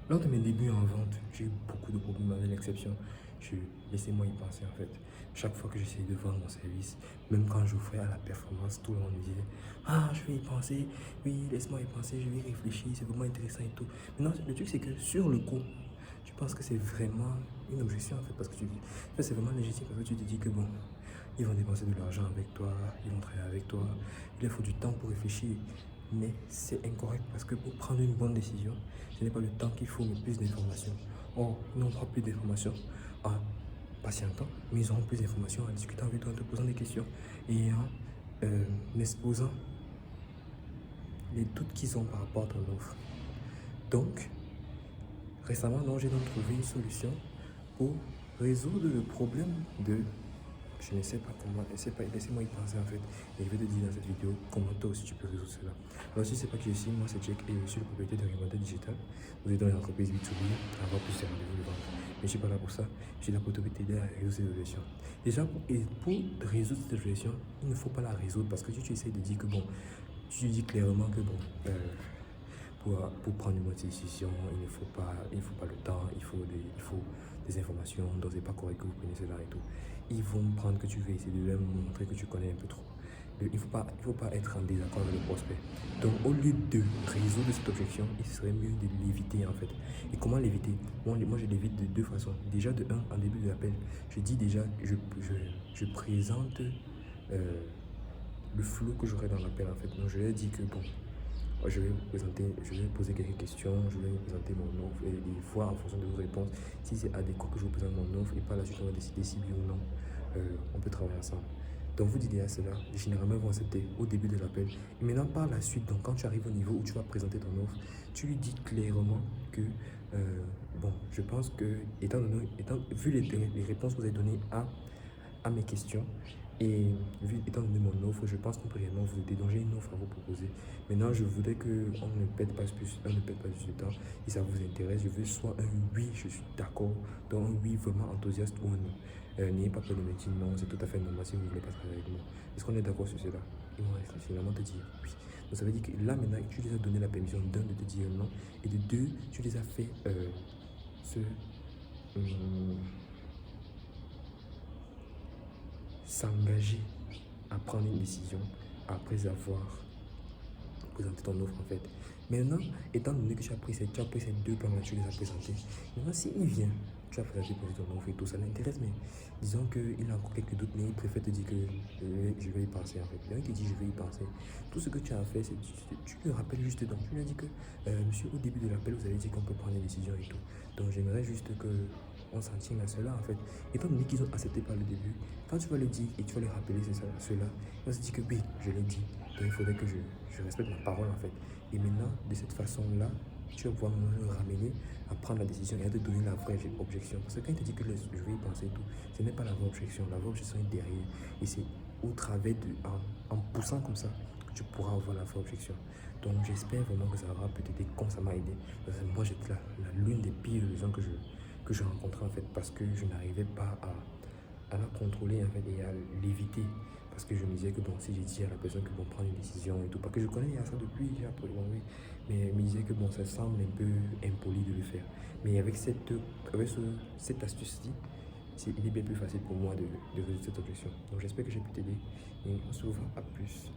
Lors de mes débuts en vente, j'ai eu beaucoup de problèmes avec l'exception. Laissez-moi y penser en fait. Chaque fois que j'essayais de vendre mon service, même quand j'offrais à la performance, tout le monde me disait: Ah, je vais y penser, oui, laisse-moi y penser, je vais y réfléchir, c'est vraiment intéressant et tout. Maintenant, le truc c'est que sur le coup, tu penses que c'est vraiment une objection en fait, parce que c'est vraiment légitime, parce que tu te dis que bon, ils vont dépenser de l'argent avec toi, ils vont travailler avec toi, il leur faut du temps pour réfléchir. Mais c'est incorrect parce que pour prendre une bonne décision, ce n'est pas le temps qu'il faut, mais plus d'informations. Or, ils n'auront pas plus d'informations en patientant, mais ils auront plus d'informations en discutant avec toi, en te posant des questions et en exposant les doutes qu'ils ont par rapport à ton offre. Donc, récemment, non, j'ai donc trouvé une solution pour résoudre le problème de je ne sais pas comment, laissez-moi y penser en fait. Et je vais te dire dans cette vidéo comment toi aussi tu peux résoudre cela. Alors si ce n'est pas que je suis, moi c'est Jack et je suis le propriétaire de Reinventeur Digital. Vous êtes dans une entreprise B2B, à avoir plus de rendez-vous de vente. Mais je ne suis pas là pour ça, je suis là pour t'aider à résoudre cette objection. Déjà, pour résoudre cette objection, il ne faut pas la résoudre parce que tu essaies de dire que bon, tu dis clairement que bon, pour prendre une bonne décision, il ne faut pas le temps, il faut des informations dont c'est pas correct que vous prenez cela et tout. Ils vont prendre que tu veux essayer de leur montrer que tu connais un peu trop. Il ne faut pas être en désaccord avec le prospect. Donc, au lieu de résoudre cette objection, il serait mieux de l'éviter en fait. Et comment l'éviter? Moi, je l'évite de deux façons. Déjà, de un, en début de l'appel, je dis déjà, je présente le flou que j'aurai dans l'appel en fait. Donc, je leur dis que bon, je vais poser quelques questions, je vais vous présenter mon offre et voir en fonction de vos réponses si c'est adéquat que je vous présente mon offre et par la suite on va décider si oui ou non on peut travailler ensemble. Donc vous dites à cela, généralement ils vont accepter au début de l'appel. Et maintenant par la suite, donc quand tu arrives au niveau où tu vas présenter ton offre, tu lui dis clairement que bon, je pense que vu les réponses que vous avez données à mes questions, et étant donné mon offre, je pense qu'on peut réellement vous aider. Donc j'ai une offre à vous proposer. Maintenant, je voudrais qu'on ne perde pas plus, on ne perde pas plus de temps. Si ça vous intéresse, je veux soit un oui, je suis d'accord, donc un oui vraiment enthousiaste ou un non. N'ayez pas peur de me dire non, c'est tout à fait normal si vous ne voulez pas travailler avec moi. Est-ce qu'on est d'accord sur cela? Ils vont finalement te dire oui. Donc ça veut dire que là maintenant, tu les as donné la permission d'un de te dire non et de deux, tu les as fait se s'engager à prendre une décision après avoir présenté ton offre en fait. Maintenant, étant donné que tu as pris ces deux plans là, tu les as présentés. Maintenant, s'il vient, tu as présenté ton offre et tout, ça l'intéresse, mais disons qu'il a encore quelques doutes, mais il préfère te dire que je vais y penser en fait. Il te dit je vais y penser. Tout ce que tu as fait, c'est tu lui rappelles juste donc tu lui as dit que monsieur, au début de l'appel, vous avez dit qu'on peut prendre des décisions et tout. Donc j'aimerais juste que on s'en tienne à cela en fait. Étant donné qu'ils ont accepté par le début, quand tu vas le dire et tu vas les rappeler cela, ils vont se dire que oui, je l'ai dit. Donc il faudrait que je respecte ma parole en fait. Et maintenant, de cette façon-là, tu vas pouvoir le ramener à prendre la décision et à te donner la vraie objection. Parce que quand il te dit que je vais y penser et tout, ce n'est pas la vraie objection. La vraie objection est derrière. Et c'est au travers en poussant comme ça, que tu pourras avoir la vraie objection. Donc j'espère vraiment que ça aura peut-être aidé comme ça m'a aidé. Parce que moi, j'étais l'une des pires raisons que je rencontrais en fait. Parce que je n'arrivais pas à la contrôler en fait et à l'éviter. Parce que je me disais que bon, si j'ai dit à la personne que bon, prendre une décision et tout, parce que je connais ça depuis, après, bon, oui, mais je me disais que bon, ça semble un peu impoli de le faire. Mais avec cette astuce-ci, il est bien plus facile pour moi de résoudre cette objection. Donc j'espère que j'ai pu t'aider et on se revoit à plus.